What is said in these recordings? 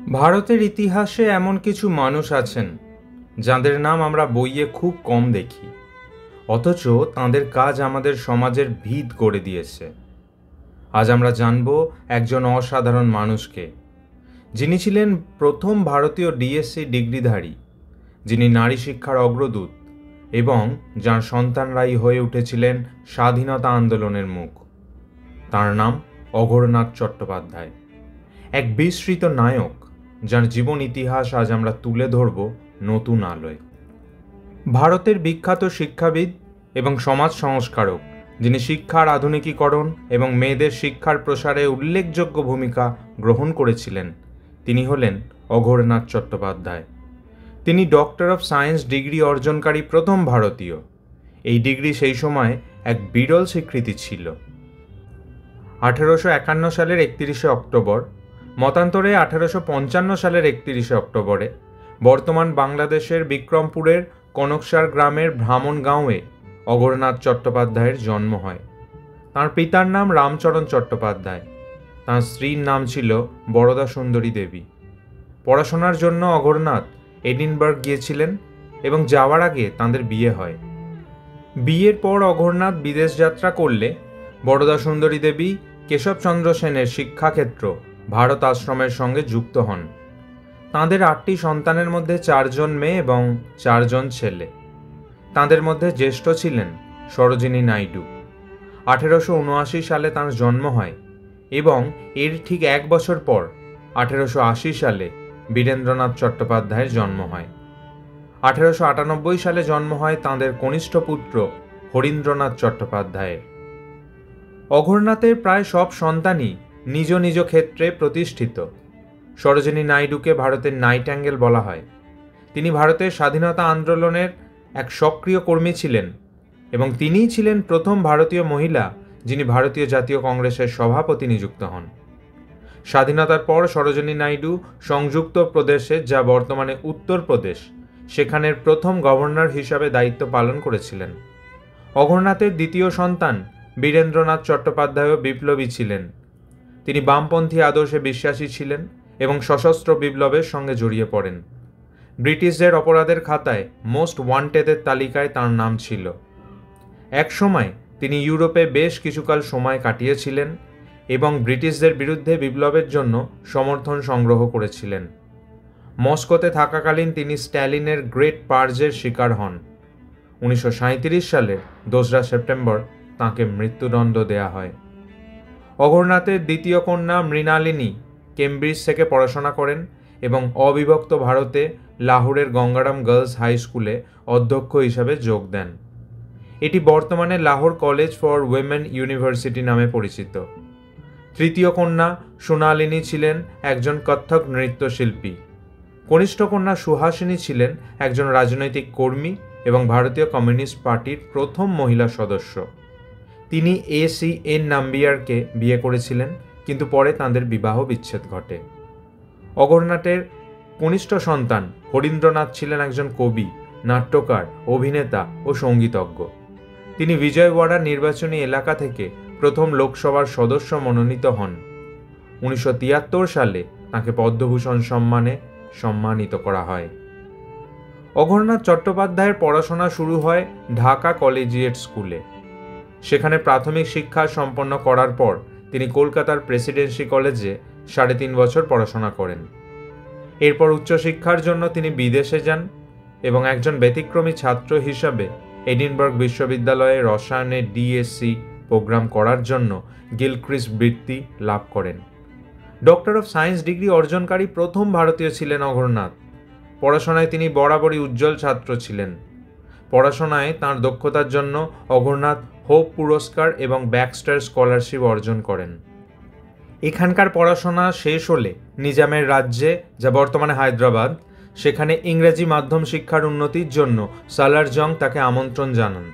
ভারতের ইতিহাসে এমন কিছু মানুষ আছেন যাদের নাম আমরা বইয়ে খুব কম দেখি, অথচ তাঁদের কাজ আমাদের সমাজের ভিত গড়ে দিয়েছে। আজ আমরা জানব একজন অসাধারণ মানুষকে, যিনি ছিলেন প্রথম ভারতীয় ডিএসসি ডিগ্রিধারী, যিনি নারী শিক্ষার অগ্রদূত এবং যার সন্তানরাই হয়ে উঠেছিলেন স্বাধীনতা আন্দোলনের মুখ। তার নাম অঘোরনাথ চট্টোপাধ্যায়, এক বিস্মৃত নায়ক যার জীবন ইতিহাস আজ আমরা তুলে ধরব নতুন আলোয়। ভারতের বিখ্যাত শিক্ষাবিদ এবং সমাজ সংস্কারক, যিনি শিক্ষার আধুনিকীকরণ এবং মেয়েদের শিক্ষার প্রসারে উল্লেখযোগ্য ভূমিকা গ্রহণ করেছিলেন, তিনি হলেন অঘোরনাথ চট্টোপাধ্যায়। তিনি ডক্টর অফ সায়েন্স ডিগ্রি অর্জনকারী প্রথম ভারতীয়। এই ডিগ্রি সেই সময় এক বিরল স্বীকৃতি ছিল। 1851 সালের 31শে অক্টোবর, মতান্তরে 1855 সালের 31শে অক্টোবরে বর্তমান বাংলাদেশের বিক্রমপুরের কনকসার গ্রামের ভ্রামণ গাঁওয়ে অঘোরনাথ চট্টোপাধ্যায়ের জন্ম হয়। তাঁর পিতার নাম রামচরণ চট্টোপাধ্যায়, তাঁর স্ত্রীর নাম ছিল বরদা সুন্দরী দেবী। পড়াশোনার জন্য অঘোরনাথ এডিনবার্গ গিয়েছিলেন এবং যাওয়ার আগে তাঁদের বিয়ে হয়। বিয়ের পর অঘোরনাথ বিদেশ যাত্রা করলে বরদা সুন্দরী দেবী কেশবচন্দ্র সেনের শিক্ষাক্ষেত্র ভারত আশ্রমের সঙ্গে যুক্ত হন। তাঁদের 8টি সন্তানের মধ্যে 4 জন মেয়ে এবং 4 জন ছেলে। তাঁদের মধ্যে জ্যেষ্ঠ ছিলেন সরোজিনী নাইডু। 1879 সালে তাঁর জন্ম হয় এবং এর ঠিক 1 বছর পর 1880 সালে বীরেন্দ্রনাথ চট্টোপাধ্যায়ের জন্ম হয়। 1898 সালে জন্ম হয় তাঁদের কনিষ্ঠ পুত্র হরীন্দ্রনাথ চট্টোপাধ্যায়ের। অঘোরনাথের প্রায় সব সন্তানই নিজ নিজ ক্ষেত্রে প্রতিষ্ঠিত। সরোজিনী নাইডুকে ভারতের নাইটিঙ্গেল বলা হয়। তিনি ভারতের স্বাধীনতা আন্দোলনের এক সক্রিয় কর্মী ছিলেন এবং তিনিই ছিলেন প্রথম ভারতীয় মহিলা যিনি ভারতীয় জাতীয় কংগ্রেসের সভাপতি নিযুক্ত হন। স্বাধীনতার পর সরোজিনী নাইডু সংযুক্ত প্রদেশে, যা বর্তমানে উত্তরপ্রদেশ, সেখানের প্রথম গভর্নর হিসাবে দায়িত্ব পালন করেছিলেন। অঘোরনাথের দ্বিতীয় সন্তান বীরেন্দ্রনাথ চট্টোপাধ্যায়ও বিপ্লবী ছিলেন। তিনি বামপন্থী আদর্শে বিশ্বাসী ছিলেন এবং সশস্ত্র বিপ্লবের সঙ্গে জড়িয়ে পড়েন। ব্রিটিশদের অপরাধের খাতায় মোস্ট ওয়ান্টেডের তালিকায় তাঁর নাম ছিল। এক সময় তিনি ইউরোপে বেশ কিছুকাল সময় কাটিয়েছিলেন এবং ব্রিটিশদের বিরুদ্ধে বিপ্লবের জন্য সমর্থন সংগ্রহ করেছিলেন। মস্কোতে থাকাকালীন তিনি স্ট্যালিনের গ্রেট পার্জের শিকার হন। 1937 সালের 2রা সেপ্টেম্বর তাঁকে মৃত্যুদণ্ড দেয়া হয়। অঘোরনাথের দ্বিতীয় কন্যা মৃণালিনী কেমব্রিজ থেকে পড়াশোনা করেন এবং অবিভক্ত ভারতে লাহোরের গঙ্গারাম গার্লস হাই স্কুলে অধ্যক্ষ হিসাবে যোগ দেন। এটি বর্তমানে Lahore college for women university নামে পরিচিত। তৃতীয় কন্যা সোনালিনী ছিলেন একজন কত্থক নৃত্যশিল্পী। কনিষ্ঠ কন্যা সুহাসিনী ছিলেন একজন রাজনৈতিক কর্মী এবং ভারতীয় কমিউনিস্ট পার্টির প্রথম মহিলা সদস্য। তিনি এ.সি.এন. নাম্বিয়ারকে বিয়ে করেছিলেন, কিন্তু পরে তাঁদের বিবাহ বিচ্ছেদ ঘটে। অঘোরনাথের কনিষ্ঠ সন্তান হরীন্দ্রনাথ ছিলেন একজন কবি, নাট্যকার, অভিনেতা ও সঙ্গীতজ্ঞ। তিনি বিজয়ওয়াড়া নির্বাচনী এলাকা থেকে প্রথম লোকসভার সদস্য মনোনীত হন। 1973 সালে তাঁকে পদ্মভূষণ সম্মানে সম্মানিত করা হয়। অঘোরনাথ চট্টোপাধ্যায়ের পড়াশোনা শুরু হয় ঢাকা কলেজিয়েট স্কুলে। সেখানে প্রাথমিক শিক্ষা সম্পন্ন করার পর তিনি কলকাতার প্রেসিডেন্সি কলেজে 3.5 বছর পড়াশোনা করেন। এরপর উচ্চশিক্ষার জন্য তিনি বিদেশে যান এবং একজন ব্যতিক্রমী ছাত্র হিসাবে এডিনবার্গ বিশ্ববিদ্যালয়ে রসায়নে ডিএসসি প্রোগ্রাম করার জন্য গিলক্রিস্ট বৃত্তি লাভ করেন। ডক্টর অফ সায়েন্স ডিগ্রি অর্জনকারী প্রথম ভারতীয় ছিলেন অঘোরনাথ। পড়াশোনায় তিনি বরাবরই উজ্জ্বল ছাত্র ছিলেন। পড়াশোনায় তাঁর দক্ষতার জন্য অঘোরনাথ হোপ পুরস্কার এবং ব্যাক্সটার স্কলারশিপ অর্জন করেন। এখানকার পড়াশোনা শেষ হলে নিজামের রাজ্যে, যা বর্তমানে হায়দ্রাবাদ, সেখানে ইংরেজি মাধ্যম শিক্ষার উন্নতির জন্য সালার জং তাকে আমন্ত্রণ জানান।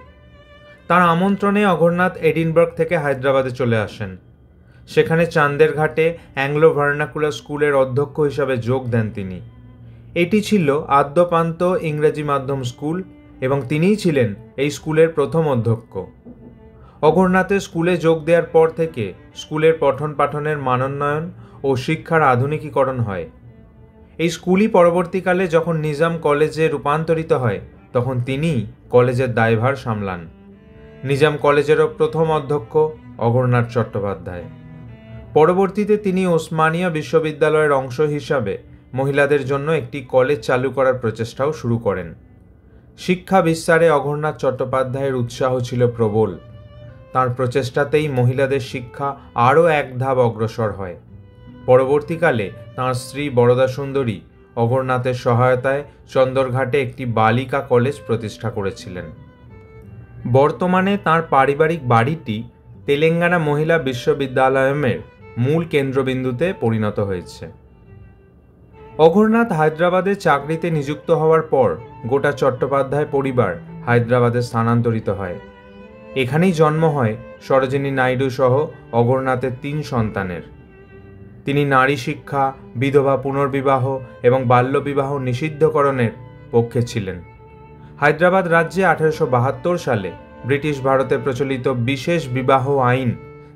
তার আমন্ত্রণে অঘোরনাথ এডিনবার্গ থেকে হায়দ্রাবাদে চলে আসেন। সেখানে চাঁদের ঘাটে অ্যাংলো ভার্নাকুলার স্কুলের অধ্যক্ষ হিসাবে যোগ দেন তিনি। এটি ছিল আদ্যপান্ত ইংরেজি মাধ্যম স্কুল এবং তিনিই ছিলেন এই স্কুলের প্রথম অধ্যক্ষ। অঘোরনাথের স্কুলে যোগ দেওয়ার পর থেকে স্কুলের পঠন পাঠনের মানোন্নয়ন ও শিক্ষার আধুনিকীকরণ হয়। এই স্কুলই পরবর্তীকালে যখন নিজাম কলেজে রূপান্তরিত হয় তখন তিনিই কলেজের দায়ভার সামলান। নিজাম কলেজেরও প্রথম অধ্যক্ষ অঘোরনাথ চট্টোপাধ্যায়। পরবর্তীতে তিনি ওসমানিয়া বিশ্ববিদ্যালয়ের অংশ হিসাবে মহিলাদের জন্য একটি কলেজ চালু করার প্রচেষ্টাও শুরু করেন। শিক্ষা বিস্তারে অঘোরনাথ চট্টোপাধ্যায়ের উৎসাহ ছিল প্রবল। তার প্রচেষ্টাতেই মহিলাদের শিক্ষা আরও এক ধাপ অগ্রসর হয়। পরবর্তীকালে তাঁর স্ত্রী বরদা সুন্দরী অঘোরনাথের সহায়তায় চন্দরঘাটে একটি বালিকা কলেজ প্রতিষ্ঠা করেছিলেন। বর্তমানে তাঁর পারিবারিক বাড়িটি তেলেঙ্গানা মহিলা বিশ্ববিদ্যালয়ের মূল কেন্দ্রবিন্দুতে পরিণত হয়েছে। অঘোরনাথ হায়দ্রাবাদে চাকরিতে নিযুক্ত হওয়ার পর গোটা চট্টোপাধ্যায় পরিবার হায়দ্রাবাদে স্থানান্তরিত হয়। এখানেই জন্ম হয় সরোজিনী নাইডু সহ অঘোরনাথের 3 সন্তানের। তিনি নারী শিক্ষা, বিধবা পুনর্বিবাহ এবং বাল্যবিবাহ নিষিদ্ধকরণের পক্ষে ছিলেন। হায়দ্রাবাদ রাজ্যে 1872 সালে ব্রিটিশ ভারতে প্রচলিত বিশেষ বিবাহ আইন,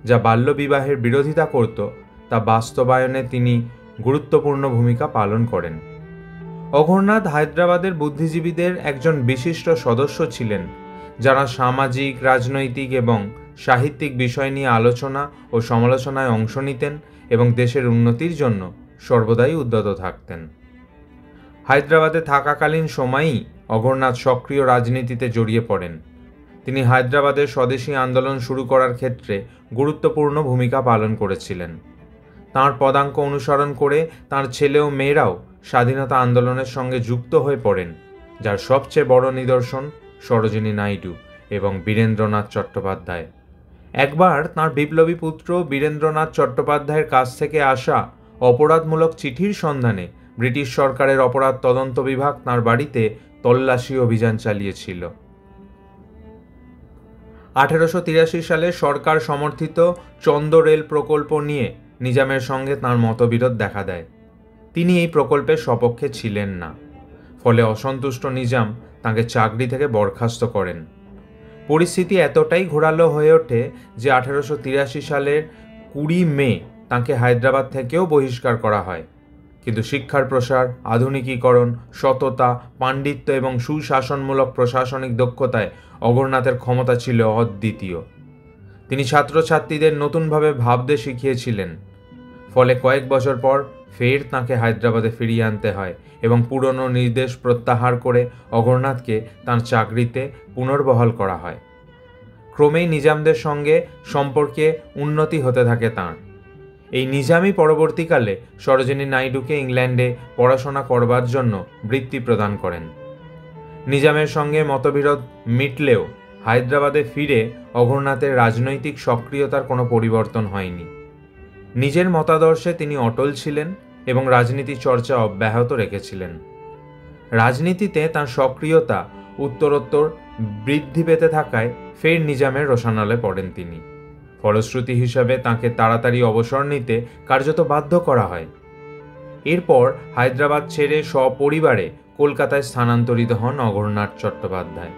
যা বাল্যবিবাহের বিরোধিতা করত, তা বাস্তবায়নে তিনি গুরুত্বপূর্ণ ভূমিকা পালন করেন। অঘোরনাথ হায়দ্রাবাদের বুদ্ধিজীবীদের একজন বিশিষ্ট সদস্য ছিলেন, যারা সামাজিক, রাজনৈতিক এবং সাহিত্যিক বিষয় নিয়ে আলোচনা ও সমালোচনায় অংশ নিতেন এবং দেশের উন্নতির জন্য সর্বদাই উদ্যত থাকতেন। হায়দ্রাবাদে থাকাকালীন সময়েই অঘোরনাথ সক্রিয় রাজনীতিতে জড়িয়ে পড়েন। তিনি হায়দ্রাবাদের স্বদেশী আন্দোলন শুরু করার ক্ষেত্রে গুরুত্বপূর্ণ ভূমিকা পালন করেছিলেন। তাঁর পদাঙ্ক অনুসরণ করে তাঁর ছেলে ও মেয়েরাও স্বাধীনতা আন্দোলনের সঙ্গে যুক্ত হয়ে পড়েন, যার সবচেয়ে বড় নিদর্শন সরোজিনী নাইডু এবং বীরেন্দ্রনাথ চট্টোপাধ্যায়। একবার তাঁর বিপ্লবী পুত্র বীরেন্দ্রনাথ চট্টোপাধ্যায়ের কাছ থেকে আসা অপরাধমূলক চিঠির সন্ধানে ব্রিটিশ সরকারের অপরাধ তদন্ত বিভাগ তাঁর বাড়িতে তল্লাশি অভিযান চালিয়েছিল। 1883 সালে সরকার সমর্থিত চন্দ্র রেল প্রকল্প নিয়ে নিজামের সঙ্গে তাঁর মতবিরোধ দেখা দেয়। তিনি এই প্রকল্পের সপক্ষে ছিলেন না, ফলে অসন্তুষ্ট নিজাম তাঁকে চাকরি থেকে বরখাস্ত করেন। পরিস্থিতি এতটাই ঘোরালো হয়ে ওঠে যে 1883 সালের 20 মে তাঁকে হায়দ্রাবাদ থেকেও বহিষ্কার করা হয়। কিন্তু শিক্ষার প্রসার, আধুনিকীকরণ, সততা, পাণ্ডিত্য এবং সুশাসনমূলক প্রশাসনিক দক্ষতায় অঘোরনাথের ক্ষমতা ছিল অদ্বিতীয়। তিনি ছাত্রছাত্রীদের নতুনভাবে ভাবতে শিখিয়েছিলেন। ফলে কয়েক বছর পর ফের তাঁকে হায়দ্রাবাদে ফিরিয়ে আনতে হয় এবং পুরনো নির্দেশ প্রত্যাহার করে অঘোরনাথকে তাঁর চাকরিতে পুনর্বহাল করা হয়। ক্রমেই নিজামদের সঙ্গে সম্পর্কে উন্নতি হতে থাকে তাঁর। এই নিজামই পরবর্তীকালে সরোজিনী নাইডুকে ইংল্যান্ডে পড়াশোনা করবার জন্য বৃত্তি প্রদান করেন। নিজামের সঙ্গে মতবিরোধ মিটলেও হায়দ্রাবাদে ফিরে অঘোরনাথের রাজনৈতিক সক্রিয়তার কোনো পরিবর্তন হয়নি। নিজের মতাদর্শে তিনি অটল ছিলেন এবং রাজনীতি চর্চা অব্যাহত রেখেছিলেন। রাজনীতিতে তাঁর সক্রিয়তা উত্তরোত্তর বৃদ্ধি পেতে থাকায় ফের নিজামের রোষানলে পড়েন তিনি। ফলশ্রুতি হিসাবে তাঁকে তাড়াতাড়ি অবসর নিতে কার্যত বাধ্য করা হয়। এরপর হায়দ্রাবাদ ছেড়ে সপরিবারে কলকাতায় স্থানান্তরিত হন অঘোরনাথ চট্টোপাধ্যায়।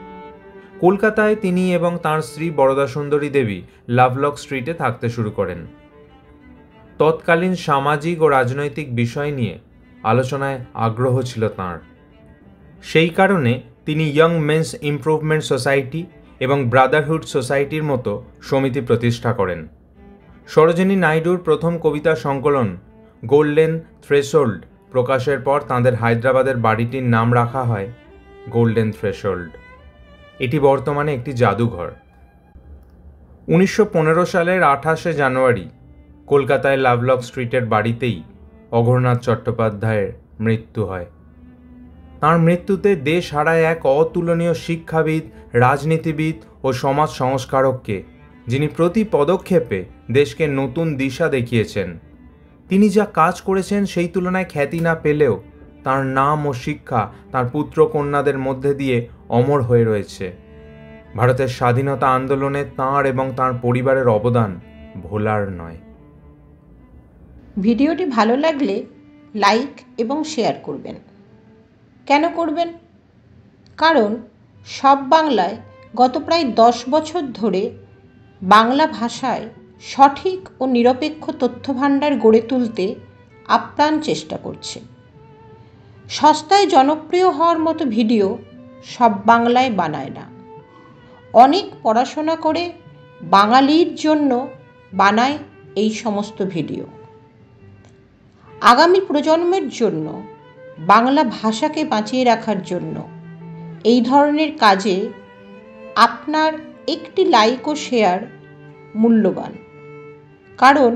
কলকাতায় তিনি এবং তাঁর স্ত্রী বরদা সুন্দরী দেবী লাভলক স্ট্রিটে থাকতে শুরু করেন। তৎকালীন সামাজিক ও রাজনৈতিক বিষয় নিয়ে আলোচনায় আগ্রহ ছিল তাঁর। সেই কারণে তিনি ইয়ং মেন্স ইমপ্রুভমেন্ট সোসাইটি এবং ব্রাদারহুড সোসাইটির মতো সমিতি প্রতিষ্ঠা করেন। সরোজিনী নাইডুর প্রথম কবিতা সংকলন গোল্ডেন থ্রেশহোল্ড প্রকাশের পর তাঁদের হায়দ্রাবাদের বাড়িটির নাম রাখা হয় গোল্ডেন থ্রেশহোল্ড। এটি বর্তমানে একটি জাদুঘর। 1915 সালের 28শে জানুয়ারি কলকাতায় লাভলক স্ট্রিটের বাড়িতেই অঘোরনাথ চট্টোপাধ্যায়ের মৃত্যু হয়। তাঁর মৃত্যুতে দেশ হারায় এক অতুলনীয় শিক্ষাবিদ, রাজনীতিবিদ ও সমাজ সংস্কারককে, যিনি প্রতি পদক্ষেপে দেশকে নতুন দিশা দেখিয়েছেন। তিনি যা কাজ করেছেন সেই তুলনায় খ্যাতি না পেলেও তাঁর নাম ও শিক্ষা তাঁর পুত্র কন্যাদের মধ্যে দিয়ে অমর হয়ে রয়েছে। ভারতের স্বাধীনতা আন্দোলনে তাঁর এবং তাঁর পরিবারের অবদান ভোলার নয়। ভিডিওটি ভালো লাগলে লাইক এবং শেয়ার করবেন। কেন করবেন? কারণ সব বাংলায় গত প্রায় 10 বছর ধরে বাংলা ভাষায় সঠিক ও নিরপেক্ষ তথ্যভাণ্ডার গড়ে তুলতে আপ্রাণ চেষ্টা করছে। সস্তায় জনপ্রিয় হওয়ার মতো ভিডিও সব বাংলায় বানায় না। অনেক পড়াশোনা করে বাঙালির জন্য বানায় এই সমস্ত ভিডিও। আগামী প্রজন্মের জন্য, বাংলা ভাষাকে বাঁচিয়ে রাখার জন্য এই ধরনের কাজে আপনার একটি লাইক ও শেয়ার মূল্যবান। কারণ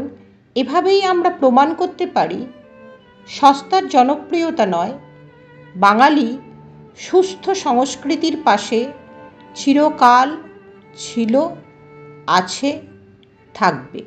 এভাবেই আমরা প্রমাণ করতে পারি সস্তার জনপ্রিয়তা নয়, বাঙালি সুস্থ সংস্কৃতির পাশে চিরকাল ছিল, আছে, থাকবে।